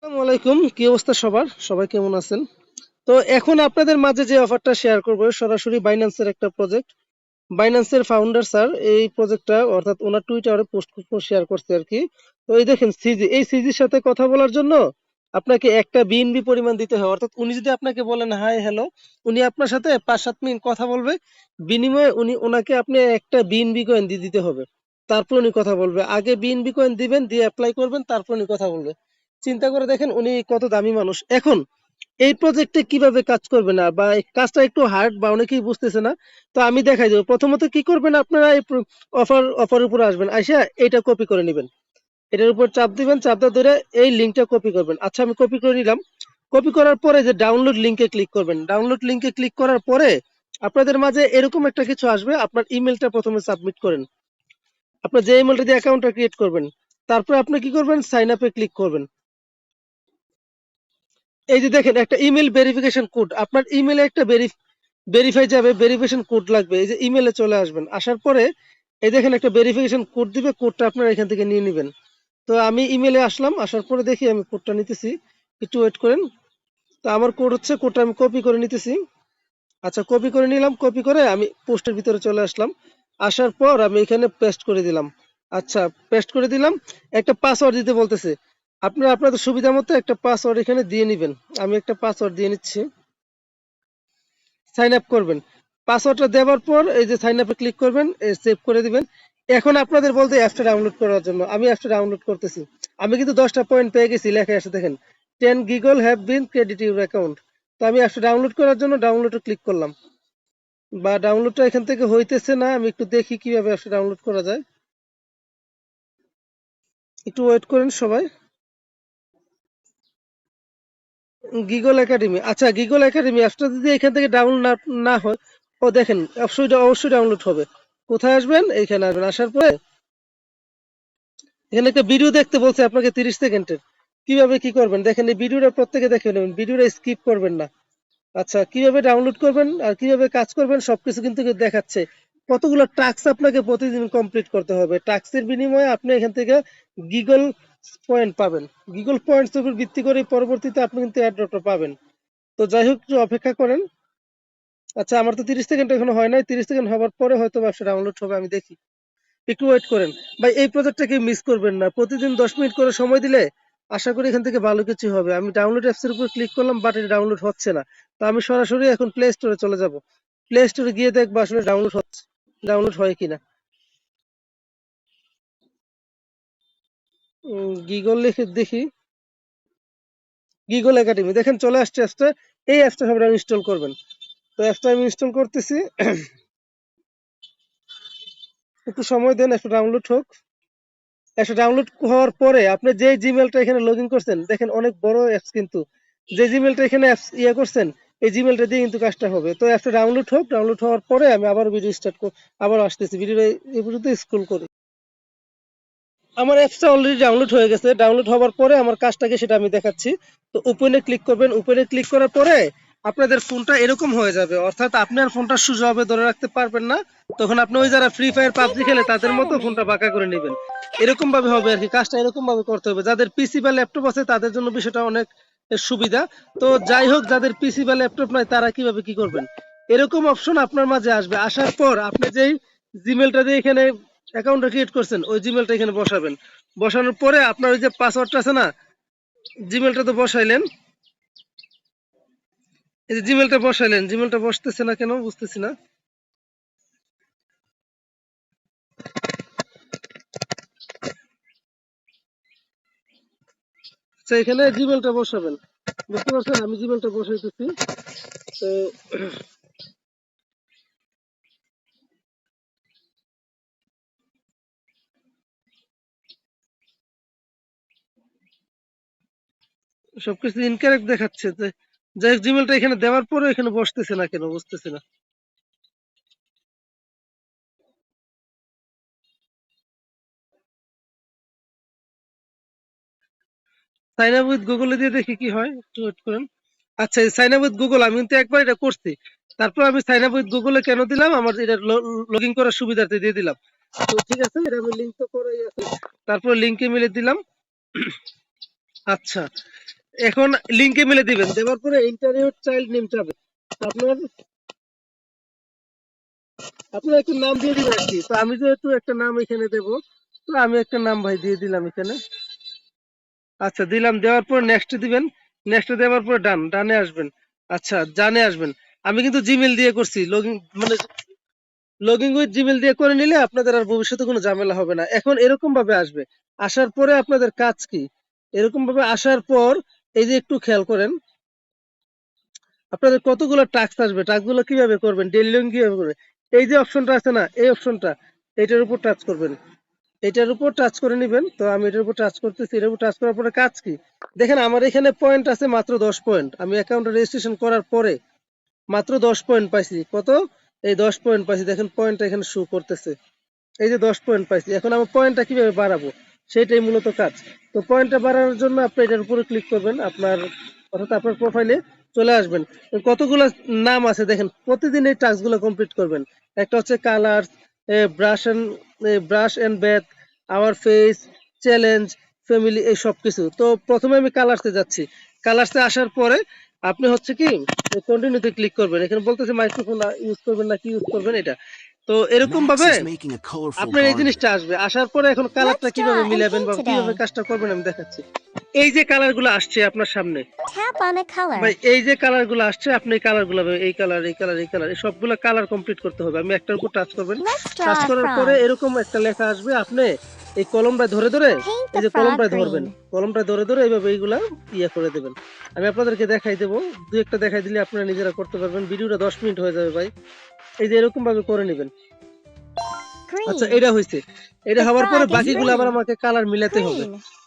আসসালামু আলাইকুম, কি অবস্থা সবার? সবাই কেমন আছেন? তো এখন আপনাদের মাঝে যে অফারটা শেয়ার করব সরাসরি বাইন্যান্সের একটা প্রজেক্ট। বাইন্যান্সের ফাউন্ডার স্যার এই প্রজেক্টটা অর্থাৎ ওনার টুইটারে পোস্ট শেয়ার করছে আর কি। তো এই দেখেন সিজি, এই সিজির সাথে কথা বলার জন্য আপনাকে একটা বিএনবি পরিমাণ দিতে হয়। অর্থাৎ উনি যদি আপনাকে বলেন হাই হ্যালো, উনি আপনার সাথে 5-7 মিনিট কথা বলবে। বিনিময়ে ওনাকে আপনি একটা বিএনবি কয়েন দিয়ে দিতে হবে। তারপর উনি কথা বলবে। আগে বিএনবি কয়েন দিবেন, দিয়ে অ্যাপ্লাই করবেন, তারপর উনি কথা বলবে। চিন্তা করে দেখেন উনি কত দামি মানুষ। এখন এই প্রজেক্টে কিভাবে কাজ করবে না বা এই কাজটা একটু হার্ড বা অনেকেই বুঝতেছে না। তো আমি দেখাই দেবো। প্রথমত কি করবেন আপনারা, এই অফারের উপরে আসবেন, আইসা এটা কপি করে নেবেন। এটার উপর চাপ দিবেন, চাপটা ধরে এই লিঙ্কটা কপি করবেন। আচ্ছা, আমি কপি করে নিলাম। কপি করার পরে যে ডাউনলোড লিঙ্কে ক্লিক করবেন। ডাউনলোড লিঙ্কে ক্লিক করার পরে আপনাদের মাঝে এরকম একটা কিছু আসবে। আপনার ইমেলটা প্রথমে সাবমিট করেন। আপনার যে ইমেলটা দিয়ে অ্যাকাউন্টটা ক্রিয়েট করবেন, তারপরে আপনি কি করবেন, সাইন আপে ক্লিক করবেন। এই যে দেখেন একটা ইমেল ভেরিফিকেশন কোড, আপনার ইমেলে একটা ভেরিফাই যাবে, ভেরিফিকেশন কোড লাগবে। এই যে ইমেলে চলে আসবেন, আসার পরে এই দেখেন একটা ভেরিফিকেশন কোড দিবে, কোডটা আপনারা এখান থেকে নিয়ে নেবেন। তো আমি ইমেলে আসলাম, আসার পরে দেখি আমি কোডটা নিতেছি। একটু ওয়েট করেন। তো আমার কোড হচ্ছে, কোডটা আমি কপি করে নিতেছি। আচ্ছা, কপি করে নিলাম। কপি করে আমি পোস্টের ভিতরে চলে আসলাম। আসার পর আমি এখানে পেস্ট করে দিলাম। আচ্ছা, পেস্ট করে দিলাম। একটা পাসওয়ার্ড দিতে বলতেছে। আপনারা আপনাদের সুবিধা মতো একটা পাসওয়ার্ড এখানে দিয়ে নেবেন। আমি একটা পাসওয়ার্ড দিয়ে নিচ্ছি। সাইন আপ করবেন। পাসওয়ার্ডটা দেওয়ার পর এই যে সাইন আপে ক্লিক করবেন, সেভ করে দিবেন। এখন আপনাদের বলতে অ্যাপসটা ডাউনলোড করার জন্য আমি অ্যাপসটা ডাউনলোড করতেছি। আমি কিন্তু 10টা পয়েন্ট পেয়ে গেছি, লেখা আসে দেখেন 10 giggle have been credit your account. তো আমি অ্যাপসটা ডাউনলোড করার জন্য ডাউনলোডে ক্লিক করলাম। বা ডাউনলোডটা এখান থেকে হইতেছে না, আমি একটু দেখি কিভাবে অ্যাপসটা ডাউনলোড করা যায়। একটু ওয়েট করেন সবাই। গিগল একাডেমি, আচ্ছা গিগল একাডেমি অ্যাপসটা যদি এখান থেকে ডাউনলোড না হয়, ও দেখেন অবশ্যই অবশ্যই ডাউনলোড হবে। কোথায় আসবেন, এইখানে আসবেন। আসার পরে এখানে একটা ভিডিও দেখতে বলছে আপনাকে 30 সেকেন্ডের। কিভাবে কি করবেন দেখেন, এই ভিডিওটা প্রত্যেকে দেখে নেবেন, ভিডিওটা স্কিপ করবেন না। আচ্ছা, কিভাবে ডাউনলোড করবেন আর কিভাবে কাজ করবেন সবকিছু কিন্তু দেখাচ্ছে। কতগুলো টাস্ক আপনাকে প্রতিদিন কমপ্লিট করতে হবে। টাস্কের বিনিময়ে আপনি এখান থেকে গিগল পয়েন্ট পাবেন। গিগল পয়েন্টস উপর ভিত্তি করে পরবর্তীতে আপনি কিন্তু এয়ারড্রপটা পাবেন। তো যাই হোক, একটু অপেক্ষা করেন। আচ্ছা, আমার তো 30 সেকেন্ড এখনো হয় নাই। 30 সেকেন্ড হওয়ার পরে হয়তো ব্যবসা ডাউনলোড হবে, আমি দেখি। একটু ওয়েট করেন। ভাই, এই প্রজেক্টটাকে মিস করবেন না। প্রতিদিন 10 মিনিট করে সময় দিলে আশা করি এখান থেকে ভালো কিছু হবে। আমি ডাউনলোড অ্যাপসের উপর ক্লিক করলাম, বাট এটা ডাউনলোড হচ্ছে না। তো আমি সরাসরি এখন প্লে স্টোরে চলে যাব। প্লে স্টোরে গিয়ে দেখবো আসলে ডাউনলোড হয় কিনা। গিগল লিখে দেখি। গিগল একাডেমি দেখেন চলে আসছে অ্যাপসটা। এই অ্যাপসটা সবাই ইনস্টল করবেন। তো অ্যাপসটা আমি ইনস্টল করতেছি। একটু সময় দেন, একটু ডাউনলোড হোক। একটা ডাউনলোড হওয়ার পরে আপনি যে জিমেলটা এখানে লগ ইন করছেন, দেখেন অনেক বড় অ্যাপস কিন্তু। যে জিমেলটা এখানে করছেন, এই জিমেলটা দিয়ে কিন্তু কাজটা হবে। তো অ্যাপটা ডাউনলোড হোক। ডাউনলোড হওয়ার পরে আমি আবার ভিডিও আবার আসতেছি। ভিডিওটা এই পর্যন্ত স্ক্রল করি। আমার অ্যাপসটা অলরেডি ডাউনলোড হয়ে গেছে। ডাউনলোড হওয়ার পরে আমার কাজটাকে সেটা আমি দেখাচ্ছি। তো ওপেনে ক্লিক করবেন। ওপেনে ক্লিক করার পরে আপনাদের ফোনটা এরকম হয়ে যাবে, অর্থাৎ আপনার ফোনটা সোজাভাবে ধরে রাখতে পারবেন না। তখন আপনি ওই যারা ফ্রি ফায়ার পাবজি খেলে তাদের মতো ফোনটা বাঁকা করে নেবেন। এরকম ভাবে হবে আর কি। কাজটা এরকম ভাবে করতে হবে। যাদের পিসি বা ল্যাপটপ আছে তাদের জন্য বিষয়টা অনেক সুবিধা। তো যাই হোক, যাদের পিসি বা ল্যাপটপ নাই তারা কিভাবে কি করবেন, এরকম অপশন আপনার মাঝে আসবে। আসার পর আপনি যেই জিমেলটা দিয়ে এখানে অ্যাকাউন্টটা ক্রিয়েট করছেন, ওই জিমেলটা এখানে বসাবেন। বসানোর পরে আপনার ওই যে পাসওয়ার্ডটা আছে না, জিমেলটা তো বসাইলেন। এই যে জিমেলটা বসাইলেন, জিমেলটা বসতেছে না কেন বুঝতেছি না। আচ্ছা, এখানে জিমেলটা বসাবেন। বুঝতে পারছেন, আমি জিমেলটা বসাইতেছি। তো সবকিছু ইনকারেক্ট দেখাচ্ছে। যে যাই হোক, জিমেলটা এখানে দেওয়ার পরে এখানে বসতেছে না কেন বুঝতেছি না। সাইন আপ উইথ গুগলে দিয়ে দেখি কি হয়, একটু ওয়েট করেন। আচ্ছা, সাইন আপ উইথ গুগল আমি কিন্তু একবার এটা করছি। তারপর আমি সাইন আপ উইথ গুগলে কেন দিলাম, আমার এটা লগ ইন করার সুবিধার্থে দিয়ে দিলাম। তো ঠিক আছে, এটা আমি লিঙ্ক তো করাই আছে। তারপর লিঙ্কে মিলে দিলাম। আচ্ছা, এখন লিংকে মিলে দিবেন, দেওয়ার পরে ইন্টারভিউ চাইল্ড নেম চাবে। আপনার আপনার একটা নাম দিয়ে দিবেন আর কি। তো আমি যেহেতু একটা নাম এখানে দেব, তো আমি একটা নাম ভাই দিয়ে দিলাম এখানে। আচ্ছা দিলাম, দেওয়ার পর নেক্সট দিবেন, নেক্সট দেওয়ার পর ডান, ডানে আসবেন। আচ্ছা ডানে আসবেন। আমি কিন্তু জিমেল দিয়ে করছি লগইন, মানে লগইন উইথ জিমেল দিয়ে করে নিলে আপনাদের আর ভবিষ্যতে কোনো ঝামেলা হবে না। এখন এরকম ভাবে আসবে, আসার পরে আপনাদের কাজ কি, এরকম ভাবে আসার পর এই যে একটু খেয়াল করেন, আপনাদের কতগুলো টাস্ক আসবে, টাস্কগুলো কিভাবে করবেন, ডেইলি লগইন কিভাবে করবেন। এই যে অপশনটা আছে না, এই অপশনটা, এটার উপর টাচ করবেন, এটার উপর টাচ করে নিবেন। তো আমি এটার উপর টাচ করতেছি, এটার উপর টাচ করার পরে কাজ কি দেখেন, আমার এখানে পয়েন্ট আছে মাত্র 10 পয়েন্ট। আমি অ্যাকাউন্টে রেজিস্ট্রেশন করার পরে মাত্র 10 পয়েন্ট পাইছি। কত? এই 10 পয়েন্ট পাইছি, দেখেন পয়েন্টটা এখানে শো করতেছে। এই যে 10 পয়েন্ট পাইছি, এখন আমার পয়েন্টটা কিভাবে বাড়াবো, সেটাই মূলত কাজ। তো পয়েন্টটা বাড়ানোর জন্য আপনি এটার উপরে ক্লিক করবেন, আপনার অর্থাৎ আপনার প্রোফাইলে চলে আসবেন। কতগুলো নাম আছে দেখেন, প্রতিদিন এই টাস্কগুলো কমপ্লিট করবেন। একটা হচ্ছে colour, brush and bath, our face, challenge, family, এই সব কিছু। তো প্রথমে আমি কালার্সে যাচ্ছি, কালার্সে আসার পরে আপনি হচ্ছে কি কন্টিনিউতে ক্লিক করবেন। এখানে বলতেছে মাইক্রোফোন ইউজ করবেন না কি ইউজ করবেন এটা। তো এরকম Max ভাবে is making a colorful আপনার এই Barbie. জিনিসটা আসবে, আসার পরে এখন কালারটা Let's কিভাবে draw and মিলাবেন paint বা কিভাবে today. কাজটা করবেন আমি দেখাচ্ছি। এই যে কালার গুলো আসছে আপনার সামনে, Tap on a ভাই color. এই যে কালার গুলো আসছে, আপনি এই কালার গুলো, এই কালার, এই কালার, এই কালার, এই সবগুলো কালার কমপ্লিট করতে হবে। আমি একটার উপর টাচ করবেন, Let's টাচ draw a করার পরে frog. এরকম একটা লেখা আসবে, আপনি এই কলমটা ধরে ধরে, Paint এই the যে frog কলমটা ধরবেন, green. কলমটা ধরে ধরে এইভাবে এইগুলা ইয়ে করে দেবেন। আমি আপনাদেরকে দেখাই দেবো, দুই একটা দেখাই দিলে আপনারা নিজেরা করতে পারবেন। ভিডিওটা 10 মিনিট হয়ে যাবে ভাই। এই যে এরকম ভাবে করে নেবেন। আচ্ছা Green. এটা হয়েছে, এটা The হওয়ার পরে frog is বাকিগুলো আবার green. আমাকে কালার মিলাতে হবে। Green.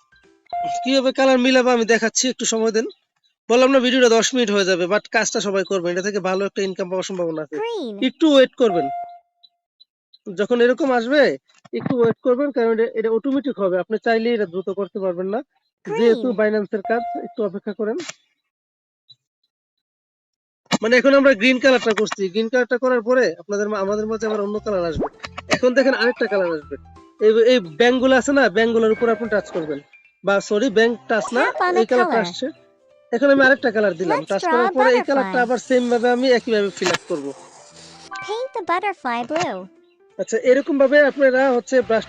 কিভাবে কালার মিলাবো আমি দেখাচ্ছি, একটু সময় দেন। বললাম না ভিডিওটা 10 মিনিট হয়ে যাবে, বাট কাজটা সবাই করবেন, এটা থেকে ভালো একটা ইনকাম পাওয়ার সম্ভাবনা আছে। Green. একটু ওয়েট করবেন, যখন এরকম আসবে একটু ওয়েট করবেন, কারণ এটা অটোমেটিক হবে, আপনি চাইলেই এটা দ্রুত করতে পারবেন না, যেহেতু Green. বাইন্যান্সের কাজ। একটু অপেক্ষা করেন। মানে এখন আমরা গ্রিন কালারটা করছি, গ্রিন কালারটা করার পরে আমাদের মাঝে আবার অন্য কালার আসবে। এখন দেখেন আরেকটা কালার আসবে, এই ব্যাংক গুলো আছে না, ব্যাংক গুলোর উপর আপনি টাচ করবেন, বা সরি ব্যাংক টাচ না, Tap on a এই কালারটা color. আসছে। এখন আমি আরেকটা কালার দিলাম, Let's টাচ draw করার a পরে এই কালারটা butterfly. আবার সেম ভাবে আমি একইভাবে ফিল আপ করবো। Paint the butterfly blue. আচ্ছা এরকম ভাবে আপনারা হচ্ছে ব্রাশ,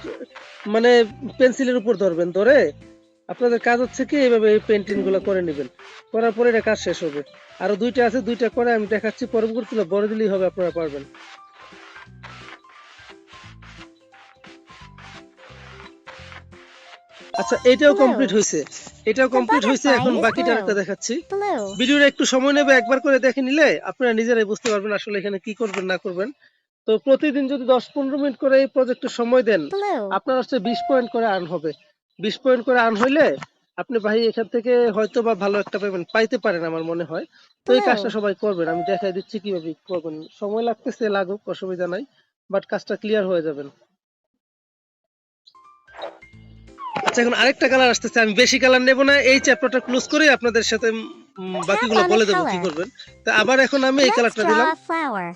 মানে পেন্সিলের উপর ধরবেন, ধরে আপনাদের কাজ হচ্ছে কি এইভাবে এই পেন্টিং গুলো করে নেবেন, করার পরে এটা কাজ শেষ হবে। আরো দুইটা আছে, দুইটা করে আমি দেখাচ্ছি, পরবর্তীতে বড় দিলেই হবে, আপনারা পারবেন। আচ্ছা এটাও Blue. কমপ্লিট হয়েছে, এটাও The কমপ্লিট হয়েছে। butterfly এখন is বাকিটা blue. আরেকটা দেখাচ্ছি। Blue. ভিডিওটা একটু সময় নেবে, একবার করে দেখে নিলে আপনারা নিজেরাই বুঝতে পারবেন আসলে এখানে কি করবেন না করবেন। তো প্রতিদিন যদি 10-15 মিনিট করে এই প্রজেক্টে সময় দেন, Blue. আপনার হচ্ছে 20 পয়েন্ট করে আর্ন হবে। 20 পয়েন্ট করে আর্ন হইলে আপনি ভাই এখান থেকে হয়তো বা ভালো একটা পেমেন্ট পাইতে পারেন আমার মনে হয়। তো এই কাজটা Blue. সবাই করবেন, আমি দেখাই দিচ্ছি কিভাবে করবেন। সময় লাগতেছে, লাগুক, অসুবিধা নাই, বাট কাজটা ক্লিয়ার হয়ে যাবেন। আচ্ছা এখন আরেকটা কালার আসতেছে, আমি বেশি কালার নেব না, এই চ্যাপ্টারটা ক্লোজ করে আপনাদের সাথে Tap বাকিগুলো on a বলে দেবো কি color. করবেন। তো আবার এখন আমি এই Let's কালারটা draw দিলাম, a flower.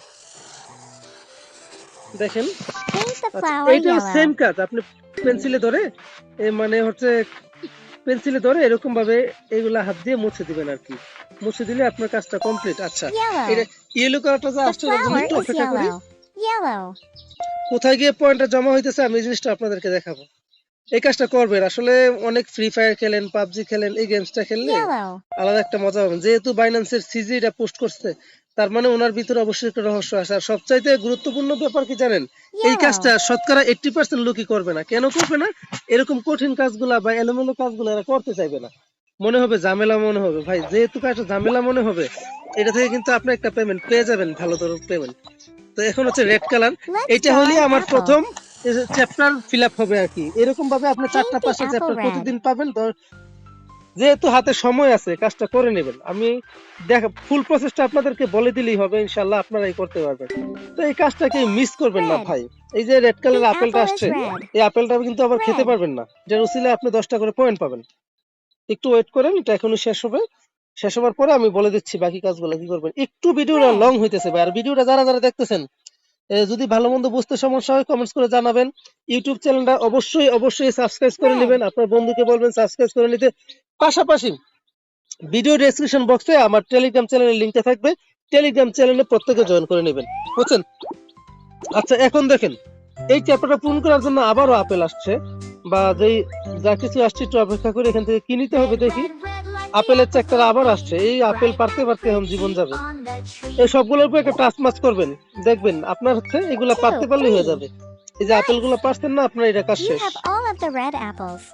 দেখেন। Paint the আচ্ছা flower এইটাও সেম yellow. কাজ, আপনি পেন্সিলে ধরে মানে হচ্ছে পেন্সিলে ধরে এরকম ভাবে এইগুলা হাত দিয়ে মুছে দিবেন আর কি, মুছে দিলে আপনার কাজটা কমপ্লিট। আচ্ছা এটা Yellow. ইয়েলো কালারটা যে The আসছে, এটার জন্য flower একটু is অপেক্ষা করি। yellow. Yellow. কোথায় গিয়ে পয়েন্টটা জমা হইতেছে আমি এই জিনিসটা আপনাদেরকে দেখাবো। এই কাজটা করবেন, আসলে অনেক ফ্রি ফায়ার খেলেন, পাবজি খেলেন, এই গেমসটা খেললে Yellow. আলাদা একটা মজা পাবেন। যেহেতু বাইন্যান্সের সিজি এটা পোস্ট করছে, তার মানে ওনার ভিতরে অবশ্যই একটা রহস্য আছে। আর সবচাইতে গুরুত্বপূর্ণ ব্যাপার কি জানেন, এই Yellow. কাজটা শতকরা 80% লোকই করবে না। কেন করবে না? এরকম কঠিন কাজগুলা বা এলোমেলো কাজগুলো এরা করতে চাইবে না, মনে হবে ঝামেলা, মনে হবে ভাই যেহেতু কাজটা ঝামেলা মনে হবে, এটা থেকে কিন্তু আপনি একটা পেমেন্ট পেয়ে যাবেন, ভালো ধরনের পেমেন্ট। তো এখন হচ্ছে রেড কালার, Let's এটা draw হলে an আমার apple. প্রথম চ্যাপ্টার ফিল আপ হবে আর কি। এরকম ভাবে আপনি Paint 4টা-5টা the apple chapter red. প্রতিদিন পাবেন। যেহেতু হাতে সময় আছে, কাজটা করে নেবেন। আমি ফুল প্রসেসটা আপনাদেরকে বলে দিলেই হবে, ইনশাল্লাহ আপনারাই করতে পারবেন। তো এই কাজটাকে মিস করবেন না Red. ভাই। এই যে রেড The কালার আপেলটা apple is আসছে, red. এই আপেলটা কিন্তু আবার খেতে Red. পারবেন না, যার উসিলায় আপনি 10টা করে পয়েন্ট পাবেন। একটু ওয়েট করেন, এটা এখনই শেষ হবে। শেষ হওয়ার পরে আমি বলে দিচ্ছি বাকি কাজগুলো কি করবেন। একটু ভিডিওটা Red. লং হইতেছে ভাই, আর ভিডিওটা যারা যারা দেখতেছেন যদি ভালো মন্দ বুঝতে সমস্যা হয় কমেন্টস করে জানাবেন। ইউটিউব চ্যানেলটা অবশ্যই অবশ্যই সাবস্ক্রাইব করে Red. নেবেন, আপনার বন্ধুকে বলবেন সাবস্ক্রাইব করে নিতে। পাশাপাশি ভিডিও ডেসক্রিপশন বক্সে আমার টেলিগ্রাম চ্যানেলের লিংকটা থাকবে, টেলিগ্রাম চ্যানেলে প্রত্যেকে জয়েন করে নেবেন, বুঝছেন? আচ্ছা এখন দেখেন, এই চ্যাপ্টারটা পূরণ করার জন্য আবারও আপেল আসছে, বা যেই যা কিছু আসছে একটু অপেক্ষা করে এখান থেকে কি নিতে হবে দেখি। আপেলের চ্যাপ্টার আবার আসছে, এই আপেল পারতে পারতে এখন জীবন যাবে। এই সবগুলোর উপর একটা টাচ মাছ করবেন, দেখবেন আপনার হচ্ছে এগুলা পারতে পারলেই হয়ে যাবে। এই যে আপেলগুলো পারছেন না, আপনার এটা কাজ You শেষ। have all of the red apples.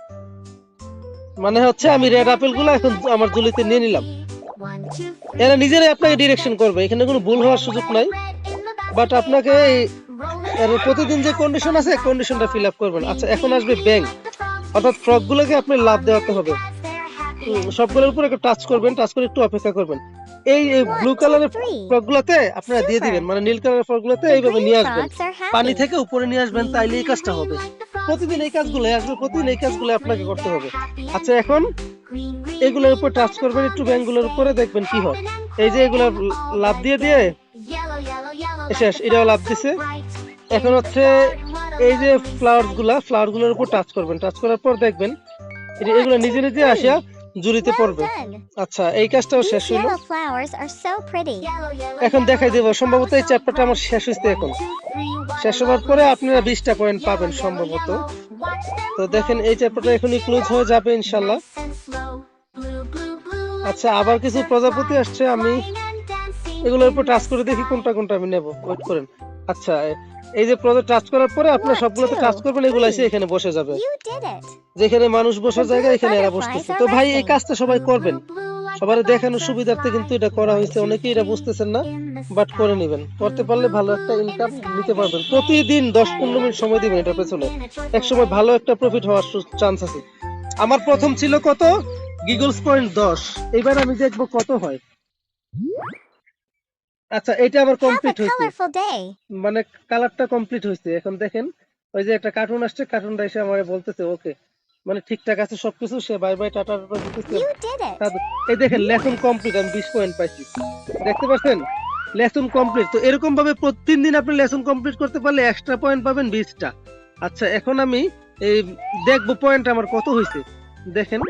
মানে হচ্ছে আমি রেড আপেলগুলো এখন আমার ঝুলিতে নিয়ে নিলাম। এরা নিজেরাই আপনাকে ডিরেকশন করবে, এখানে কোনো ভুল হওয়ার সুযোগ নাই। বাট আপনাকে এর প্রতিদিন যে কন্ডিশন আছে কন্ডিশনটা ফিল আপ করবেন। আচ্ছা এখন আসবে ব্যাংক, অর্থাৎ ফ্রক গুলোকে আপনি লাভ দেওয়াতে হবে। সবগুলোর উপর একটু টাচ করবেন, টাচ করে একটু অপেক্ষা করবেন। এই ব্লু কালারের ফ্রক গুলোতে আপনারা দিয়ে দিবেন, মানে নীল কালারের ফ্রক গুলোতে The এইভাবে green নিয়ে আসবেন, frogs are পানি happy. থেকে উপরে নিয়ে আসবেন, তাইলে এই কাজটা হবে। প্রতিদিন এই কাজগুলো আসবে, প্রতিদিন এই কাজগুলো আপনাকে করতে হবে। আচ্ছা এখন এগুলোর উপর টাচ করবেন একটু, ব্যাংকগুলোর উপরে, দেখবেন কি হয়। এই যে এগুলো লাভ দিয়ে দিয়ে শেষ, এটাও লাভ দিছে। এখন হচ্ছে এই যে ফ্লাওয়ার গুলোর উপর টাচ করবেন, টাচ করার পর দেখবেন এগুলো নিজে নিজে আসিয়া জুড়িতে Well পড়বে। done. আচ্ছা এই কাজটাও শেষ These হইলো। yellow flowers are so pretty. এখন দেখাই দেবো, সম্ভবত এই চ্যাপ্টারটা আমার শেষ হয়েছে। এখন শেষ হওয়ার পরে আপনারা 20টা পয়েন্ট পাবেন সম্ভবত। তো দেখেন এই চ্যাপ্টারটা এখনই ক্লোজ হয়ে যাবে ইনশাল্লাহ। আচ্ছা আবার কিছু প্রজাপতি আসছে, আমি এগুলোর উপর টাচ করে দেখি কোনটা কোনটা আমি নেব, ওয়েট করেন। আচ্ছা এই যে প্রজেক্ট টাচ করার পরে আপনারা সবগুলোতে টাচ করবেন, এগুলো এসে এখানে বসে যাবে। You did it. যেখানে মানুষ বসার জায়গা এখানে এরা বসতেছে। তো ভাই এই কাজটা সবাই করবেন, সবার দেখানোর সুবিধার্থে কিন্তু এটা করা হয়েছে। অনেকেই এটা বুঝতেছেন না, বাট করে নেবেন, করতে পারলে ভালো একটা ইনকাম নিতে পারবেন। প্রতিদিন 10-15 মিনিট সময় দিবেন এটার পেছনে, এক সময় ভালো একটা প্রফিট হওয়ার চান্স আছে। আমার প্রথম ছিল কত, গিগলস পয়েন্ট 10, এবার আমি দেখবো কত হয়। আচ্ছা এটা আবার Have a কমপ্লিট হয়েছে, colorful day. মানে কালারটা কমপ্লিট হয়েছে। এখন দেখেন ওই যে একটা কার্টুন আসছে, কার্টুনটা এসে আমারে বলতেছে ওকে, মানে ঠিকঠাক আছে সবকিছু, সে বাই বাই টাটা টাটা দিতেছে। You did it. এই দেখেন লেসন কমপ্লিট, আমি 20 পয়েন্ট পাইছি, দেখতে পাচ্ছেন লেসন কমপ্লিট। তো এরকম ভাবে প্রতিদিন দিন আপনি লেসন কমপ্লিট করতে পারলে এক্সট্রা পয়েন্ট পাবেন 20টা। আচ্ছা এখন আমি এই দেখবো পয়েন্ট আমার কত হয়েছে। দেখেন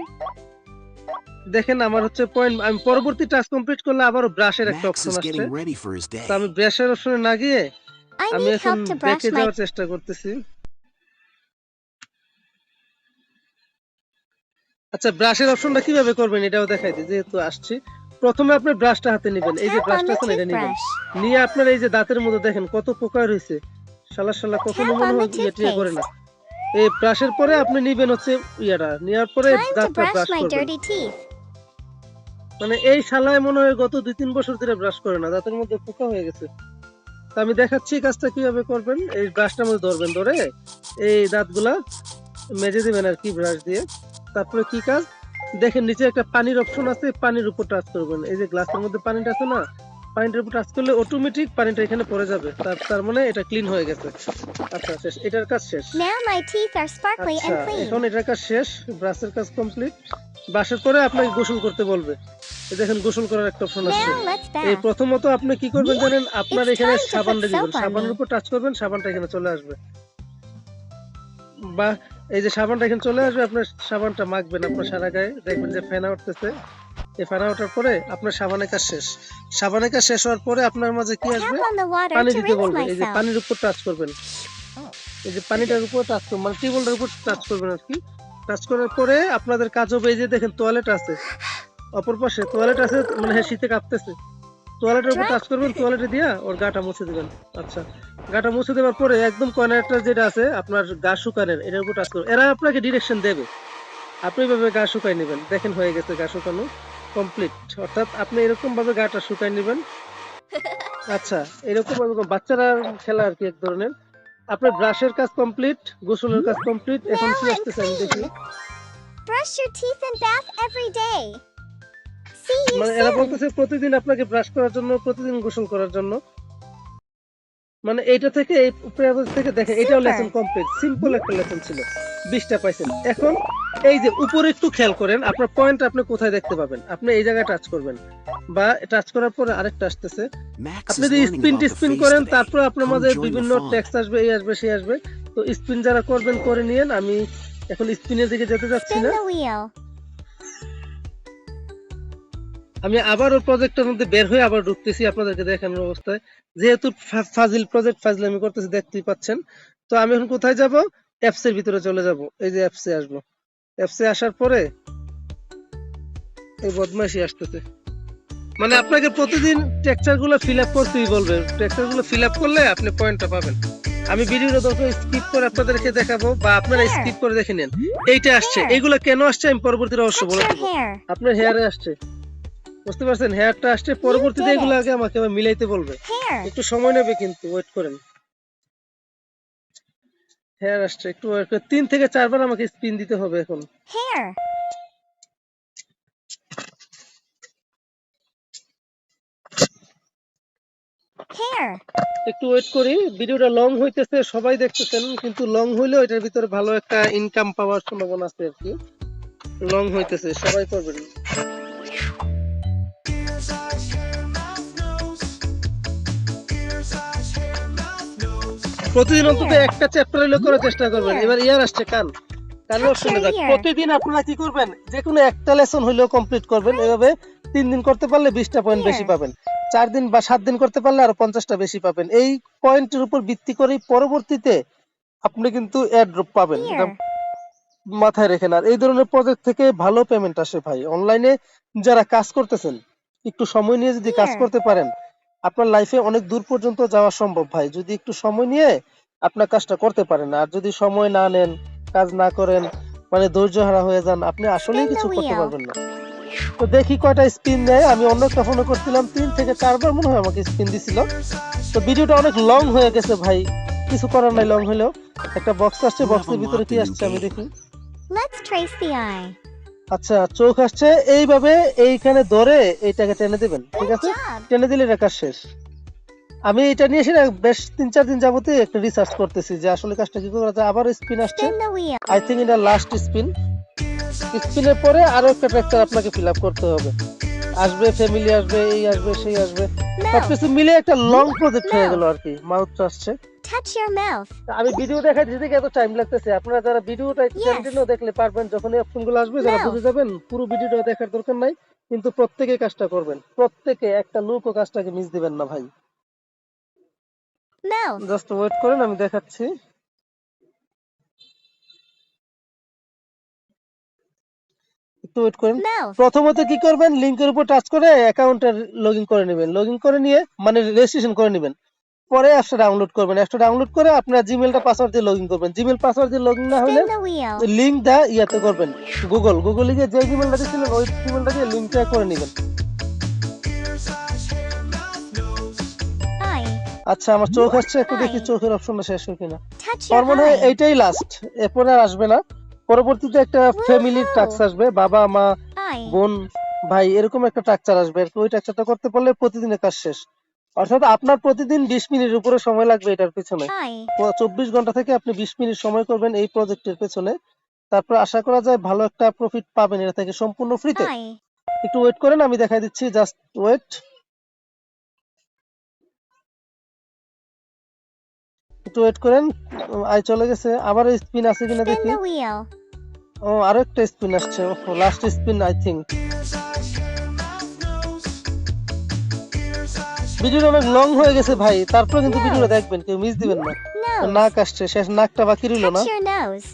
দেখেন আমার হচ্ছে পয়েন্ট, আমি পরবর্তী টাস্ক কমপ্লিট করলে আবারও ব্রাশের একটা Max অপশন is আসছে। getting ready for his day. তো আমি ব্রাশের অপশনে না গিয়ে I আমি need এখন help to brush ব্যাকে my যাওয়ার চেষ্টা করতেছি। আচ্ছা ব্রাশের অপশনটা কিভাবে করবেন এটাও দেখাই দিই, যেহেতু আসছি। প্রথমে আপনি ব্রাশটা হাতে নেবেন, এই যে tap on ব্রাশটা the আছে না, এটা নেবেন, toothbrush. নিয়ে আপনার এই যে দাঁতের মধ্যে দেখেন কত পোকা রয়েছে, শালা শালা কখনো Tap মনে on হয় the ইয়ে করে না। toothpaste. এই ব্রাশের পরে আপনি নিবেন হচ্ছে ইয়াটা, নেওয়ার পরে Time to দাঁতটা brush ব্রাশ my করবেন। dirty teeth. মানে এই শালায় মনে হয় গত 2-3 বছর ধরে ব্রাশ করে না, দাঁতের মধ্যে পোকা হয়ে গেছে। তো আমি দেখাচ্ছি কাজটা কিভাবে করবেন। এই ব্রাশটার মধ্যে ধরবেন, ধরে এই দাঁতগুলা মেজে দিবেন আর কি ব্রাশ দিয়ে। তারপরে কি কাজ, দেখেন নিচে একটা পানির অপশন আছে, পানির উপর টাচ করবেন। এই যে গ্লাসের মধ্যে পানিটা আছে না, পানিটার উপর টাচ করলে অটোমেটিক পানিটা এখানে পড়ে যাবে, তার মানে এটা ক্লিন হয়ে গেছে। আচ্ছা শেষ, এটার কাজ শেষ। Now my teeth are sparkly আচ্ছা and clean. এখন এটার কাজ শেষ, ব্রাশের কাজ কমপ্লিট। ব্রাশের পরে আপনাকে গোসল করতে বলবে, এই দেখেন গোসল করার একটা অপশন আছে। Now let's এই bath. প্রথমত আপনি কি করবেন জানেন, আপনার It's এখানে time to সাবান put দিবেন, soap on সাবানের me. উপর টাচ করবেন, সাবানটা এখানে চলে আসবে। বা এই যে সাবানটা এখানে চলে আসবে, আপনার সাবানটা মাখবেন আপনার সারা গায়ে, দেখবেন যে ফেনা উঠতেছে। এই ফেনা ওঠার পরে আপনার সাবানের কাজ শেষ। সাবানের কাজ শেষ হওয়ার পরে আপনার মাঝে কি Tap আসবে, on the water পানি to দিতে rinse বলবে। এই যে myself. পানির উপর টাচ করবেন, এই যে পানিটার উপর টাচ করবেন, মানে টিউবওয়েলটার উপর টাচ করবেন আর কি। টাচ করার পরে আপনাদের কাজ হবে, এই যে দেখেন টয়লেট আছে, অপর পাশে টয়লেট আছে, মানে হ্যাঁ শীতে কাঁপতেছে। টয়লেটের উপর টাচ করবেন, টয়লেটে দিয়া ওর গাটা মুছে দিবেন। আচ্ছা গাটা মুছে দেওয়ার পরে একদম কর্নারটা যেটা আছে আপনার গা শুকানোর, এটার উপর টাচ করবেন। এরা আপনাকে ডিরেকশন দেবে, আপনি এইভাবে গা শুকাই নেবেন। দেখেন হয়ে গেছে গা শুকানো কমপ্লিট, অর্থাৎ আপনি এরকম ভাবে গাটা শুকাই নেবেন। আচ্ছা এরকম বাচ্চারা খেলা আর কি এক ধরনের। আপনার ব্রাশের কাজ কমপ্লিট, গোসলের কাজ কমপ্লিট। এখন কি আসতেছে আমি দেখি। Brush your teeth and bath every day. See you মানে এরা soon. বলতেছে প্রতিদিন আপনাকে ব্রাশ করার জন্য, প্রতিদিন গোসল করার জন্য। মানে এইটা থেকে এই প্রেয়ার থেকে দেখেন এটাও Super. লেসন কমপ্লিট, সিম্পল একটা লেসন ছিল, 20টা পাইছেন। এখন এই যে উপরে একটু খেয়াল করেন, আপনার পয়েন্ট আপনি কোথায় দেখতে পাবেন, আপনি এই জায়গায় টাচ করবেন, বা টাচ করার পরে আরেকটা আসতেছে, Max আপনি is যদি learning spin about the spin face করেন, today. তারপর আপনার Come মাঝে join the বিভিন্ন fun. টেক্সট আসবে, এই আসবে সেই আসবে। তো স্পিন যারা করবেন করে নিয়েন, আমি এখন স্পিনের দিকে যেতে যাচ্ছি Spin না। the wheel. আমি আবার ওই প্রজেক্টের মধ্যে বের হয়ে আবার ঢুকতেছি আপনাদেরকে দেখানোর অবস্থায়, যেহেতু ফাজিল প্রজেক্ট ফাজলামি করতেছি দেখতেই পাচ্ছেন। তো আমি এখন কোথায় যাব, অ্যাপস এর ভিতরে চলে যাব, এই যে অ্যাপসে আসবো। অ্যাপসে আসার পরে এই বদমাইশি আসতেছে, মানে আপনাকে প্রতিদিন টেক্সচার গুলো ফিল আপ করতেই বলবে, টেক্সচার গুলো ফিল আপ করলে আপনি পয়েন্টটা পাবেন। আমি ভিডিওটা দরকার স্কিপ করে আপনাদেরকে দেখাবো, বা আপনারা Here. স্কিপ করে দেখে নেন। এইটা আসছে, Here. এইগুলো কেন আসছে আমি পরবর্তী রহস্য Touch বলে your দেবো। hair. আপনার হেয়ারে আসছে, বুঝতে পারছেন, হেয়ারটা আসছে, পরবর্তীতে did এগুলো it. আগে আমাকে আবার মিলাইতে বলবে। Hair. একটু সময় নেবে কিন্তু, ওয়েট করেন। হেয়ার আসছে, একটু ওয়েট করে 3 থেকে 4 বার আমাকে স্পিন দিতে হবে এখন। Hair. Hair. একটু ওয়েট করি, ভিডিওটা লং হইতেছে, সবাই দেখতেছেন, কিন্তু লং হইলেও এটার ভিতরে ভালো একটা ইনকাম পাওয়ার সম্ভাবনা আছে আর কি। লং হইতেছে, সবাই করবেন। প্রতিদিন অন্তত একটা চ্যাপ্টার হইলে করার চেষ্টা করবেন। এবার ইয়ার আসছে কান, কানের অপশনে যাক। প্রতিদিন আপনারা কি করবেন, যে কোনো একটা লেসন হইলেও কমপ্লিট করবেন। এভাবে 3 দিন করতে পারলে 20টা পয়েন্ট বেশি পাবেন, 4 দিন বা 7 দিন করতে পারলে আরো 50টা বেশি পাবেন। এই পয়েন্টের উপর ভিত্তি করেই পরবর্তীতে আপনি কিন্তু এয়ার ড্রপ পাবেন, এটা Here. মাথায় রেখেন। আর এই ধরনের প্রজেক্ট থেকে ভালো পেমেন্ট আসে ভাই। অনলাইনে যারা কাজ করতেছেন, একটু সময় নিয়ে যদি কাজ Here. করতে পারেন, আপনার লাইফে অনেক দূর পর্যন্ত যাওয়া সম্ভব ভাই, যদি একটু সময় নিয়ে আপনার কাজটা করতে পারেন। আর যদি সময় না নেন, কাজ না করেন, মানে ধৈর্য হারা হয়ে যান, আপনি আসলেই Spin the কিছু করতে wheel. পারবেন না। তো দেখি কয়টা স্পিন দেয়। আমি অন্য একটা ফোনে করছিলাম, 3 থেকে 4 বার মনে হয় আমাকে স্পিন দিছিল। তো ভিডিওটা অনেক লং হয়ে গেছে ভাই, কিছু করার নাই, লং হলেও। একটা বক্স আসছে, You have বক্সের ভিতরে unlocked কি a new আসছে আমি game. দেখি। Let's trace the eye. আচ্ছা, চোখ আসছে, এইভাবে এইখানে ধরে এইটাকে টেনে দিবেন, ঠিক Good আছে? job. টেনে দিলে এটা কাজ শেষ। আমি এটা নিয়ে এসে না বেশ 3-4 দিন যাবতই একটা রিসার্চ করতেছি যে আসলে কাজটা কি করা যায়। আবার স্পিন আসছে, Spin the wheel. I think এটা লাস্ট স্পিন। স্পিনের পরে আরো একটা ট্র্যাকচার আপনাকে ফিল আপ করতে হবে, আসবে ফ্যামিলি, আসবে এই, আসবে সেই, আসবে, Mouth. সবকিছু মিলে একটা লং প্রজেক্ট হয়ে গেল আর কি। মাউথ আসছে। Touch your mouth. আমি ভিডিও দেখাচ্ছি দেখে এত টাইম লাগতেছে, আপনারা যারা ভিডিওটা একটু Yes. কন্টিনিউ দেখলে পারবেন, যখন এই অপশনগুলো আসবে যারা No. বুঝে যাবেন, পুরো ভিডিওটা দেখার দরকার নাই। কিন্তু প্রত্যেকে কাজটা করবেন, প্রত্যেকে, একটা লোকও কাজটাকে মিস দিবেন না ভাই। Mouth. জাস্ট ওয়েট করেন, আমি দেখাচ্ছি। একটু ওয়েট করেন। Mouth. প্রথমত কি করবেন, লিংকের উপর টাচ করে অ্যাকাউন্টে লগইন করে নেবেন। লগইন করে নিয়ে মানে রেজিস্ট্রেশন করে নেবেন। পরে অ্যাপসটা ডাউনলোড করবেন। অ্যাপসটা ডাউনলোড করে আপনার জিমেলটা পাসওয়ার্ড দিয়ে লগইন করবেন। জিমেল পাসওয়ার্ড দিয়ে লগইন না হলে Spin the wheel. লিংক দা ইয়াতে করবেন, গুগলে গিয়ে যে জিমেলটা দিয়েছিলেন ওই জিমেলটা দিয়ে লিংকটা করে নেবেন। Eye. আচ্ছা, আমার চোখ আসছে, একটু দেখি Eye. চোখের অপশনটা শেষ হয় কিনা। Touch আমার your মনে হয় eye. এইটাই লাস্ট, এরপরে আর আসবে না। পরবর্তীতে একটা ফ্যামিলির টাস্ক আসবে, বাবা মা Eye. বোন ভাই এরকম একটা স্ট্রাকচার আসবে আর কি। ওই স্ট্রাকচারটা করতে পারলে প্রতিদিনের কাজ শেষ। অর্থাৎ আপনার প্রতিদিন 20 মিনিটের উপরে সময় লাগবে এটার পেছনে। Eye. 24 ঘন্টা থেকে আপনি 20 মিনিট সময় করবেন এই প্রজেক্টের পেছনে। তারপর আশা করা যায় ভালো একটা প্রফিট পাবেন এটা থেকে সম্পূর্ণ ফ্রিতে। Eye. একটু ওয়েট করেন, আমি দেখাই দিচ্ছি, জাস্ট ওয়েট। একটু ওয়েট করেন, আই চলে গেছে। আবার স্পিন আছে কিনা Spin দেখি। the wheel. ও, আরো একটা স্পিন আসছে, লাস্ট স্পিন আই থিঙ্ক। ভিডিওটা অনেক লং হয়ে গেছে ভাই, তারপরে কিন্তু ভিডিওটা দেখবেন, কেউ মিস দিবেন না। Nose. নাক আসছে, শেষ নাকটা বাকি রইল না। Touch your nose.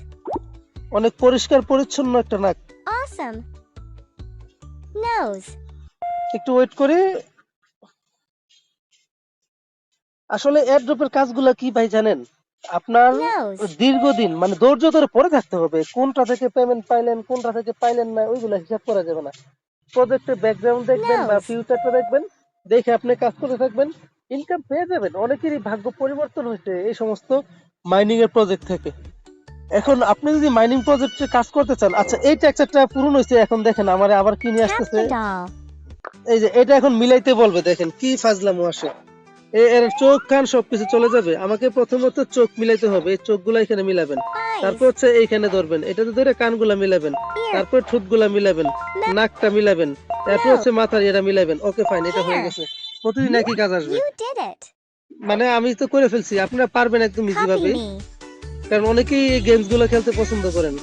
অনেক পরিষ্কার পরিচ্ছন্ন একটা নাক। Awesome. Nose. একটু ওয়েট করি। আসলে এয়ারড্রপের কাজগুলা কি ভাই জানেন, আপনার Nose. দীর্ঘদিন মানে ধৈর্য ধরে পড়ে থাকতে হবে। কোনটা থেকে পেমেন্ট পাইলেন, কোনটা থেকে পাইলেন না, ওইগুলা হিসাব করা যাবে না। প্রজেক্টের ব্যাকগ্রাউন্ড দেখবেন বা Nose. ফিউচারটা দেখবেন, দেখে আপনি কাজ করতে থাকবেন, ইনকাম পেয়ে যাবেন। অনেকেরই ভাগ্য পরিবর্তন হয়েছে এই সমস্ত মাইনিং এর প্রজেক্ট থেকে। এখন আপনি যদি মাইনিং প্রজেক্টে কাজ করতে চান, আচ্ছা এই টেক্সচারটা পূরণ হয়েছে, এখন দেখেন আমার আবার কি নিয়ে Tap আসতেছে। the doll. এই যে এটা এখন মিলাইতে বলবে, দেখেন কি ফাজলামো আসে। এর চোখ কান সবকিছু চলে যাবে। আমাকে প্রথমত চোখ মিলাইতে হবে, এই চোখগুলা এখানে মিলাবেন। Eyes. তারপর হচ্ছে এইখানে ধরবেন, এটাতে ধরে কানগুলা মিলাবেন। Ear. তারপর ঠোঁটগুলা মিলাবেন, নাকটা মিলাবেন, তারপর হচ্ছে মাথার এটা মিলাবেন। ওকে ফাইন, এটা হয়ে Hair. গেছে। প্রতিদিন একই কাজ আসবে। You did it. মানে আমি তো করে ফেলছি, আপনারা পারবেন একদম ইজি Copy ভাবে, me. কারণ অনেকেই এই গেমস গুলো খেলতে পছন্দ করেন।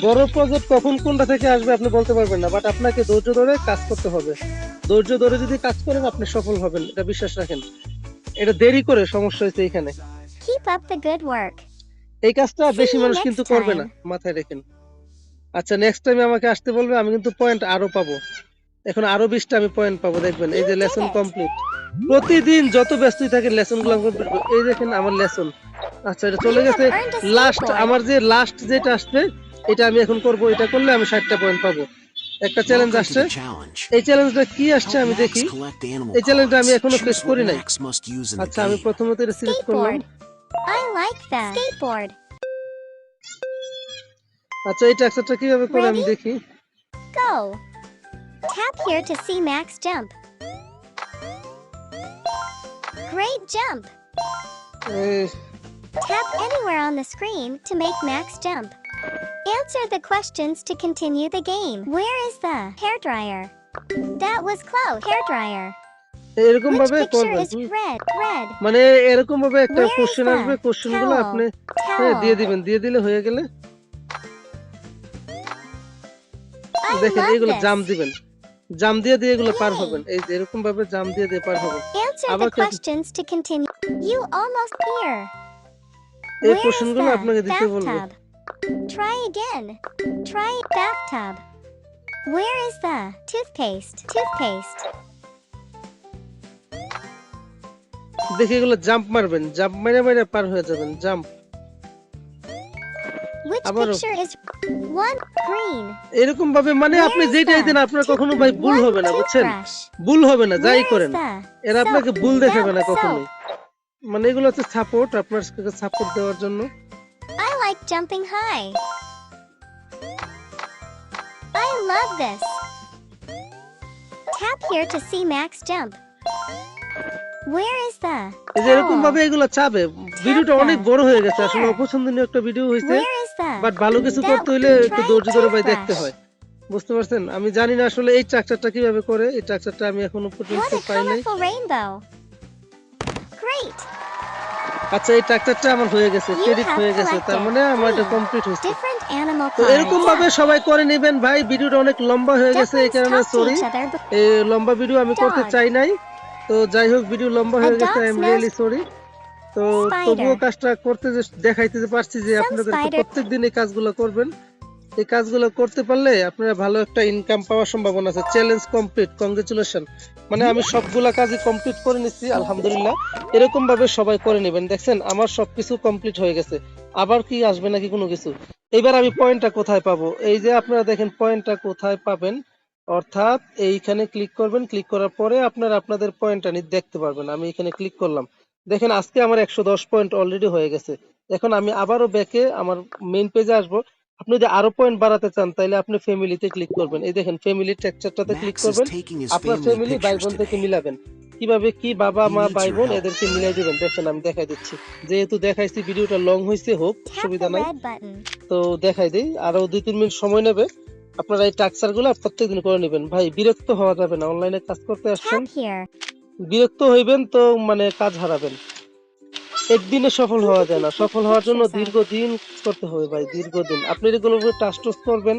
বড় প্রজেক্ট কখন কোনটা থেকে আসবে আপনি বলতে পারবেন না, বাট আপনাকে ধৈর্য ধরে কাজ করতে হবে। ধৈর্য ধরে যদি কাজ করেন আপনি সফল হবেন, এটা বিশ্বাস রাখেন। এটা দেরি করে সমস্যা হয়েছে এখানে। Keep up the good work. এই কাজটা See বেশি you মানুষ next কিন্তু করবে না, time. মাথায় রেখেন। আচ্ছা, নেক্সট টাইম আমাকে আসতে বলবে, আমি কিন্তু পয়েন্ট আরো পাবো। এখন আরো 20টা আমি পয়েন্ট পাবো, দেখবেন। এই You যে did লেসন it. কমপ্লিট। প্রতিদিন যত ব্যস্তই থাকে লেসন গুলো কমপ্লিট। এই দেখেন আমার লেসন। আচ্ছা, এটা চলে You have গেছে। earned a last skateboard. আমার যে লাস্ট যেটা আসছে এটা আমি এখন করব। এটা করলে আমি 60টা পয়েন্ট পাবো। একটা চ্যালেঞ্জ Welcome to আসছে, the challenge. এই চ্যালেঞ্জটা কি আসছে Help আমি Max দেখি। collect animal এই চ্যালেঞ্জটা আমি cards. এখনো ফেস Choose what করি নাই। Max must use in the আচ্ছা, আমি game. প্রথমত এটা সিলেক্ট করলাম। Skateboard. I like that. Skateboard. আচ্ছা, এই ট্রাক্টরটা কিভাবে করে আমি Ready? দেখি। Go. Tap here to see Max jump. Great jump. এই, Tap anywhere on the screen to make Max jump. Answer the questions to continue the game. Where is the hairdryer? That was close. Hairdryer. এরকম Which ভাবে picture করবেন। is red? Red. মানে এরকম ভাবে একটা Where is question the আসবে, question গুলো towel? আপনি Towel. দিয়ে দিবেন, দিয়ে দিলে হয়ে গেলে। I দেখেন love এগুলো this. জাম দিবেন, জাম দিয়ে দিয়ে এগুলো পার Yay. হবেন। এই যে এরকম ভাবে জাম দিয়ে দিয়ে পার হবেন। Answer আবার the questions to continue. You almost here. এই Where কোশ্চেন is গুলো the আপনাকে দিতে বলবো। bathtub? Try again. Try bathtub. Where is the toothpaste? Toothpaste. দেখে এগুলো জাম্প মারবেন, জাম্প মেরে মেরে পার হয়ে যাবেন। জাম্প। Which আবারও picture is one green? এরকম ভাবে, মানে Where আপনি is যেটাই the দেন আপনার কখনো ভাই ভুল one হবে না, বুঝছেন? toothbrush? ভুল হবে না, যাই Where is করেন the এরা আপনাকে soap? ভুল দেখাবে না That কখনোই। soap. মানে এগুলো হচ্ছে সাপোর্ট, আপনার সাপোর্ট দেওয়ার জন্য। I like jumping high. I love this. Tap here to see Max jump. Where is the এই যে এরকম towel? ভাবে এগুলো চাবে। ভিডিওটা অনেক বড় হয়ে গেছে, আসলে অপছন্দনীয় একটা ভিডিও হয়েছে। Where is the বাট ভালো কিছু that করতে হইলে একটু try ধৈর্য ধরে ভাই toothbrush? দেখতে হয়, বুঝতে পারছেন? আমি জানি না আসলে এই স্ট্রাকচারটা কিভাবে করে, এই স্ট্রাকচারটা আমি এখনো পর্যন্ত What a পাই নাই। colorful rainbow. Great. আচ্ছা, এই স্ট্রাকচারটা আমার হয়ে গেছে, You ক্রেডিট have হয়ে গেছে, তার collected মানে আমার এটা 3 কমপ্লিট হয়েছে। different animal তো cards. এরকম ভাবে সবাই করে নেবেন ভাই। ভিডিওটা অনেক লম্বা হয়ে গেছে, এই Ducklings কারণে talk to sorry. each other. এই লম্বা ভিডিও আমি করতে Dog. চাই নাই। তো যাই হোক, ভিডিও লম্বা A হয়ে গেছে, I dog's am nose. Really sorry. তো তবুও Spider. কাজটা করতে যে দেখাইতে যে পারছি যে Some আপনাদেরকে spider. প্রত্যেকদিন এই কাজগুলো করবেন। এই কাজগুলো করতে পারলে আপনারা ভালো একটা ইনকাম পাওয়ার সম্ভাবনা আছে। Challenge complete, congratulation. মানে আমি সবগুলা কাজই কমপ্লিট করে নিচ্ছি, আলহামদুলিল্লাহ। এরকম ভাবে সবাই করে নেবেন। দেখছেন আমার সবকিছু কমপ্লিট হয়ে গেছে। আবার কি আসবে নাকি কোনো কিছু? এবার আমি পয়েন্টটা কোথায় পাবো? এই যে আপনারা দেখেন পয়েন্টটা কোথায় পাবেন, অর্থাৎ এইখানে ক্লিক করবেন। ক্লিক করার পরে আপনারা আপনাদের পয়েন্টটা দেখতে পারবেন। আমি এখানে ক্লিক করলাম, দেখেন আজকে আমার 110 পয়েন্ট অলরেডি হয়ে গেছে। এখন আমি আবারও ব্যাকে আমার মেইন পেজে আসবো। আপনি যদি আরো পয়েন্ট বাড়াতে চান তাহলে আপনি ফ্যামিলিতে ক্লিক করবেন। এই দেখেন ফ্যামিলি টেক্সচারটাতে ক্লিক Max is করবেন। taking his আপনার family ফ্যামিলি ভাই pictures বোন থেকে today. মিলাবেন। কিভাবে কি বাবা He মা needs ভাই your বোন help. এদেরকে মিলাই দিবেন। দেখেন আমি দেখাই দিচ্ছি, যেহেতু দেখাইছি ভিডিওটা লং হয়েছে, হোক Tap সুবিধা the নাই, red button. তো দেখাই দিই। আরো 2-3 মিনিট সময় নেবে। আপনারা এই টাক্সার গুলো প্রত্যেকদিন করে নেবেন ভাই, বিরক্ত হওয়া যাবে না। অনলাইনে কাজ করতে আসছেন, Tap here. বিরক্ত হইবেন তো মানে কাজ হারাবেন। একদিনে সফল Who হওয়া did যায় you না, take সফল হওয়ার জন্য pictures of? দীর্ঘদিন করতে হবে ভাই, দীর্ঘদিন। আপনি এগুলোর উপর টাচ টুচ করবেন।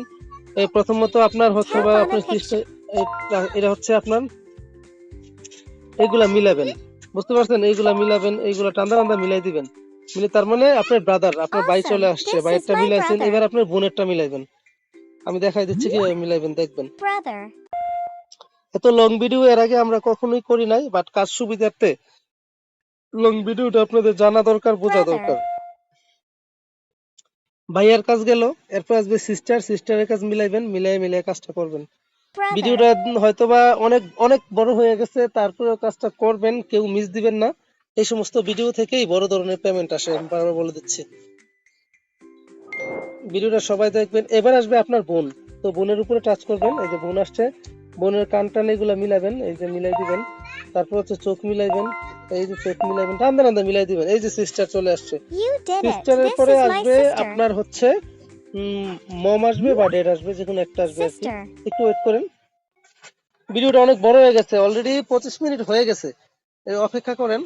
প্রথমত আপনার হচ্ছে Tap বা on a আপনার picture. এটা হচ্ছে আপনার এইগুলা মিলাবেন, বুঝতে পারছেন? এইগুলা মিলাবেন, এইগুলা টান্দা টান্দা মিলাই দিবেন। মিলে তার মানে আপনার ব্রাদার, আপনার ভাই Awesome. চলে আসছে, This is ভাইয়েরটা my মিলাইছেন, brother. এবার আপনার বোনেরটা মিলাইবেন। আমি দেখাই দিচ্ছি কিভাবে মিলাইবেন, দেখবেন। Brother. এত লং ভিডিও এর আগে আমরা কখনোই করি নাই, বাট কাজ সুবিধার্থে লং ভিডিওটা আপনাদের জানা দরকার, বোঝা Brother. দরকার। ভাইয়ার কাজ গেল, এরপর আসবে সিস্টার, সিস্টারের কাজ মিলাইবেন, মিলাই মিলাই কাজটা করবেন। Brother. ভিডিওটা হয়তোবা অনেক অনেক বড় হয়ে গেছে, তারপরেও কাজটা করবেন, কেউ মিস দিবেন না। এই সমস্ত ভিডিও থেকেই বড় ধরনের পেমেন্ট আসে, আমি বারবার বলে দিচ্ছি। ভিডিওটা সবাই দেখবেন। এবার আসবে আপনার বোন, তো বোনের উপরে টাচ করবেন। এই যে বোন আসছে, বোনের কান টান এগুলা মিলাবেন, এই যে মিলাই দিবেন। তারপর হচ্ছে চোখ মিলাইবেন, এই যে চোখ মিলাইবেন, টান্দা টান্দা মিলাই দিবেন। এই যে সিস্টার চলে আসছে। You did it. সিস্টারের This পরে is my আসবে sister. আপনার হচ্ছে মম আসবে বা ডেড আসবে, যে কোনো একটা আসবে আর কি। Sister. একটু ওয়েট করেন, ভিডিওটা অনেক বড় হয়ে গেছে, অলরেডি 25 মিনিট হয়ে গেছে। এই অপেক্ষা করেন,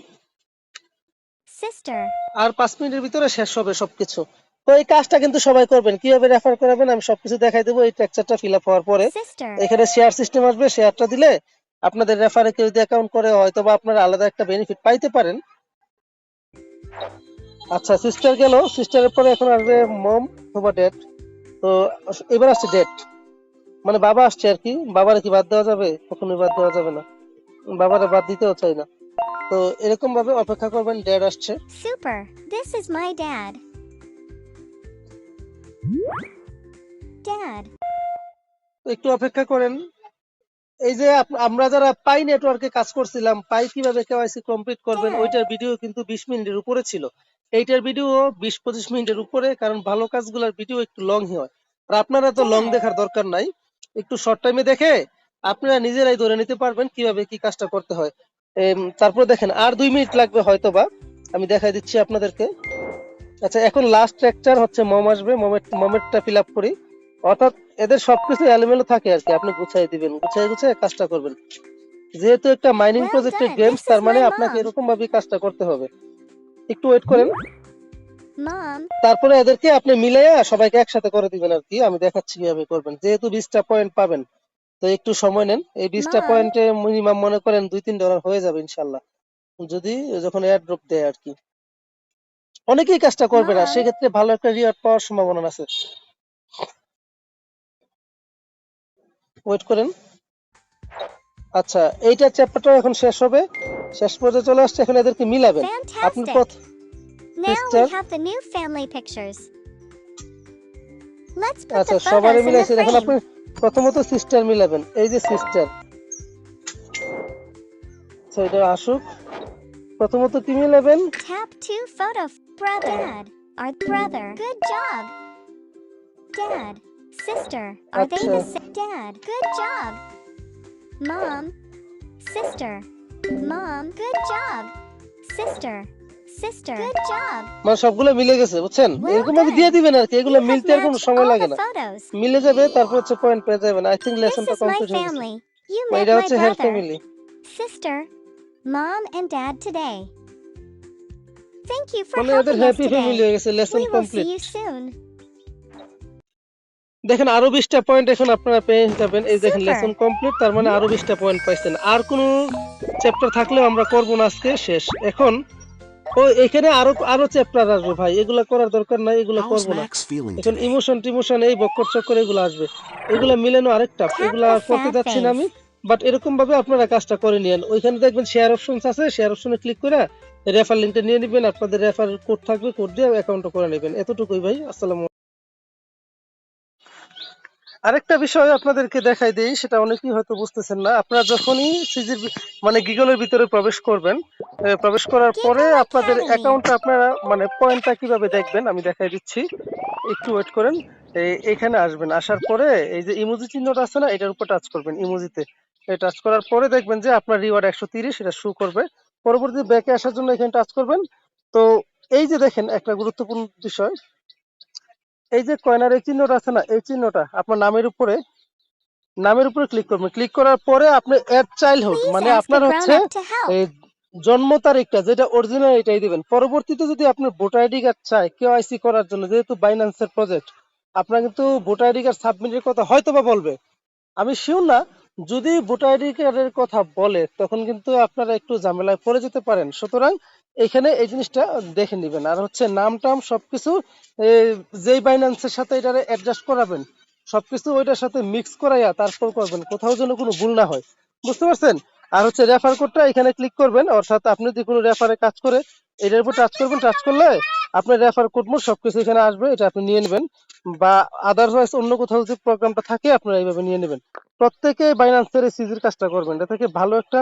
Sister. আর 5 মিনিটের ভিতরে শেষ হবে সবকিছু। তো এই কাজটা কিন্তু সবাই করবেন। কিভাবে রেফার করাবেন আমি সবকিছু দেখাই দেবো এই টেক্সচারটা ফিল আপ হওয়ার পরে। Sister. এখানে শেয়ার সিস্টেম আসবে, শেয়ারটা দিলে আপনাদের রেফারে কেউ যদি অ্যাকাউন্ট করে হয়তো বা আপনারা আলাদা একটা বেনিফিট পাইতে পারেন। আচ্ছা সিস্টার গেল, সিস্টারের পরে এখন আসবে মম অথবা ড্যাড। তো এবার আসছে ডেট, মানে বাবা আসছে আর কি। বাবারে কি বাদ দেওয়া যাবে? কখনোই বাদ দেওয়া যাবে না, বাবারে বাদ দিতেও চাই না। তো এরকম ভাবে অপেক্ষা করবেন, ড্যাড আসছে। Super. This is my dad. Dad. একটু অপেক্ষা করেন। এই যে আমরা যারা পাই নেটওয়ার্কে কাজ করছিলাম, পাই কিভাবে কেওয়াইসি কমপ্লিট করবেন, Dad. ওইটার ভিডিও কিন্তু 20 মিনিটের উপরে ছিল। এইটার ভিডিও 20-25 মিনিটের উপরে, কারণ ভালো কাজগুলোর ভিডিও একটু লং হয়। আর আপনারা তো লং Dad. দেখার দরকার নাই, একটু শর্ট টাইমে দেখে আপনারা নিজেরাই ধরে নিতে পারবেন কিভাবে কি কাজটা করতে হয়। তারপর দেখেন আর 2 মিনিট লাগবে হয়তোবা, আমি দেখাই দিচ্ছি আপনাদেরকে। আচ্ছা এখন লাস্ট লেকচার হচ্ছে মম আসবে, মমেরটা ফিল আপ করি। অর্থাৎ এদের সবকিছু এলোমেলো থাকে আর কি, আপনি গুছাই দিবেন, গুছাই গুছাই কাজটা করবেন। যেহেতু একটা মাইনিং Well প্রজেক্টের done. গেমস, This তার is মানে my আপনাকে mom. এরকম ভাবে কাজটা করতে হবে। একটু ওয়েট করেন, Mom. তারপরে এদেরকে আপনি মিলাইয়া সবাইকে একসাথে করে দিবেন আর কি। আমি দেখাচ্ছি কিভাবে করবেন। যেহেতু 20টা পয়েন্ট পাবেন, তো একটু সময় নেন। এই 20টা Mom. পয়েন্টে মিনিমাম মনে করেন $2-3 হয়ে যাবে ইনশাল্লাহ, যদি যখন এয়ার ড্রপ দেয় আর কি। অনেকেই কাজটা করবে না, Mom. সেক্ষেত্রে ভালো একটা রিওয়ার্ড পাওয়ার সম্ভাবনা আছে। ওয়েট করেন। আচ্ছা এইটা চ্যাপ্টারটা এখন শেষ হবে, শেষ পর্যায়ে চলে আসছে। এখন এদেরকে মিলাবেন। আপনি Fantastic. Now sister, we have the new family pictures. Let's put আচ্ছা the সবারে photos in the মিলাইছেন, এখন আপনি frame. প্রথমত সিস্টার মিলাবেন। এই যে সিস্টার, এটা আসুক। প্রথমত কি মিলাবেন? Tap to photo. Brother. Dad. Our brother. Good job. Dad. Sister. Are they আচ্ছা the same? Dad. Good job. Mom. Sister. Mom. Good job. Sister. Sister. Good job. মানে সবগুলো মিলে গেছে বুঝছেন, Well এরকম ভাবে done. দিয়ে দিবেন আর কি। এগুলো You have মিলতে আর কোনো matched সময় all লাগে the না, photos. মিলে যাবে, তারপর হচ্ছে পয়েন্ট পেয়ে যাবেন। আই থিঙ্ক This লেসনটা is my কমপ্লিট হয়ে গেছে। family. You met এটা my হচ্ছে here brother, family. sister, mom, and dad today. Thank you for মানে এদের helping us happy family today. হয়ে গেছে, lesson We will see complete. you soon. দেখেন আরো 20টা পয়েন্ট এখন আপনারা পেয়ে যাবেন। এই দেখেন লেসন Super. কমপ্লিট, তার মানে আরো 20টা পয়েন্ট পাইছেন। আর কোনো চ্যাপ্টার থাকলেও আমরা করবো না, আজকে শেষ। এখন ও এখানে আরো আরো চ্যাপ্টার আসবে ভাই, এগুলা করার দরকার নাই, এগুলা How's করবো না। Max feeling এখন today? ইমোশন টিমোশন এই বক্কর চক্কর এগুলো আসবে, এগুলা মিলানো আরেকটা, Tap এগুলা the করতে sad যাচ্ছি না আমি। face. বাট এরকম ভাবে আপনারা কাজটা করে নিয়েন। ওইখানে দেখবেন শেয়ার অপশনস আছে, শেয়ার অপশনে ক্লিক করে রেফার লিংকটা নিয়ে নেবেন, আপনাদের রেফার কোড থাকবে, কোড দিয়ে অ্যাকাউন্টটা করে নেবেন। এতটুকুই ভাই। আসসালামু। আরেকটা বিষয় আপনাদেরকে দেখাই দেই, সেটা অনেকেই হয়তো বুঝতেছেন না। আপনারা যখনই সিজির মানে গিগলের ভিতরে প্রবেশ করবেন, প্রবেশ করার পরে Giggle আপনাদের Academy. অ্যাকাউন্টটা আপনারা মানে পয়েন্টটা কিভাবে দেখবেন আমি দেখাই দিচ্ছি। একটু ওয়েট করেন। এখানে আসবেন, আসার পরে এই যে ইমোজি চিহ্নটা আছে না, এটার উপর টাচ করবেন, ইমোজিতে টাচ করার পরে দেখবেন যে আপনার রিওয়ার্ড 130 এটা শো করবে। পরবর্তী ব্যাকে আসার জন্য এখানে টাচ করবেন। তো এই যে দেখেন একটা গুরুত্বপূর্ণ বিষয়, এই যে কয়নার এই চিহ্নটা আছে না, এই চিহ্নটা আপনার নামের উপরে ক্লিক করবেন। ক্লিক করার পরে আপনি অ্যাড চাইল্ডহুড, Please মানে ask a আপনার grown হচ্ছে up to help. এই জন্ম তারিখটা যেটা অরিজিনাল এটাই দিবেন। পরবর্তীতে যদি আপনার ভোটার আইডি কার্ড চায় কেওয়াইসি করার জন্য, যেহেতু বাইন্যান্সের প্রজেক্ট, আপনার কিন্তু ভোটার আইডি কার্ড সাবমিটের কথা হয়তো বা বলবে, আমি শিওর না। যদি ভোটার আইডি কার্ডের কথা বলে তখন কিন্তু আপনারা একটু ঝামেলায় পড়ে যেতে পারেন। সুতরাং এখানে এই জিনিসটা দেখে নেবেন। আর হচ্ছে নাম টাম সবকিছু যেই বাইন্যান্সের সাথে এটারে অ্যাডজাস্ট করাবেন, সবকিছু ওইটার সাথে মিক্স করাইয়া তারপর করবেন, কোথাও যেন কোনো ভুল না হয়। বুঝতে পারছেন? আর হচ্ছে রেফার কোডটা এখানে ক্লিক করবেন, অর্থাৎ আপনি যদি কোনো রেফারে কাজ করে এটার উপর টাচ করবেন, টাচ করলে আপনার রেফার কোড মোড সবকিছু এখানে আসবে, এটা আপনি নিয়ে নেবেন। বা আদারওয়াইজ অন্য কোথাও যদি প্রোগ্রামটা থাকে আপনারা এইভাবে নিয়ে নেবেন। প্রত্যেকে বাইন্যান্সের এই সিজির কাজটা করবেন, এটা থেকে ভালো একটা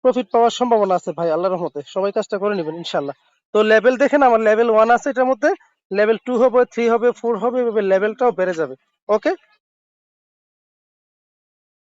প্রফিট পাওয়ার সম্ভাবনা আছে ভাই, আল্লাহর রহমতে। সবাই কাজটা করে নেবেন ইনশাল্লাহ। তো লেভেল দেখেন, আমার লেভেল 1 আছে, এটার মধ্যে লেভেল 2 হবে, 3 হবে, 4 হবে, এভাবে লেভেলটাও বেড়ে যাবে। ওকে।